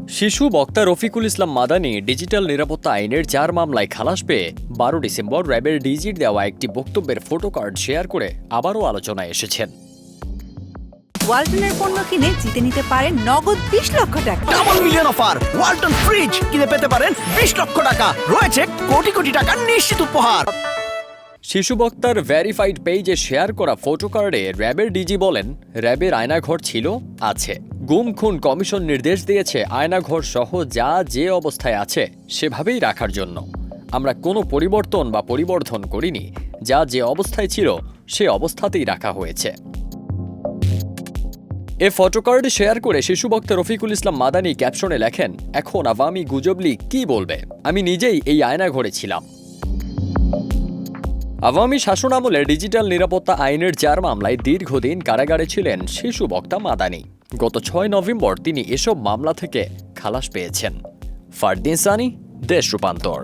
শিশু বক্তা রফিকুল ইসলাম মাদানী ডিজিটাল নিরাপত্তা আইনের 4 মামলায় খালাস পেয়ে 12 ডিসেম্বর র্যাবের ডিজির দেওয়া একটি বক্তব্যের ফটোকার্ড শেয়ার করে আবারও আলোচনায় এসেছেন। ওয়ালটনের পণ্য কিনে জিতে নিতে পারেন নগদ 20 লক্ষ টাকা। Double million offer! Walton fridge কিনে পেতে পারেন 20 লক্ষ টাকা। রয়েছে কোটি কোটি টাকার নিশ্চিত উপহার। শিশু বক্তার ভেরিফাইড পেজে শেয়ার করা ফটোকার্ডে র্যাবের ডিজি বলেন, র্যাবের আয়নাঘর ছিল, আছে। গুম খুন কমিশন নির্দেশ দিয়েছে আয়নাঘর সহ যা যে অবস্থায় আছে সেভাবেই রাখার জন্য। আমরা কোনো পরিবর্তন বা পরিবর্ধন করিনি, যা যে অবস্থায় ছিল সে অবস্থাতেই রাখা হয়েছে। এ ফটোকার্ড শেয়ার করে শিশু বক্তা রফিকুল ইসলাম মাদানী ক্যাপশনে লেখেন, এখন আওয়ামী গুজব লীগ কি বলবে, আমি নিজেই এই আয়নাঘরে ছিলাম। আওয়ামী শাসনামলে ডিজিটাল নিরাপত্তা আইনের 4 মামলায় দীর্ঘদিন কারাগারে ছিলেন শিশু বক্তা মাদানী। গত 6 নভেম্বর তিনি এসব মামলা থেকে খালাস পেয়েছেন। ফারদিন সানি, দেশ রূপান্তর।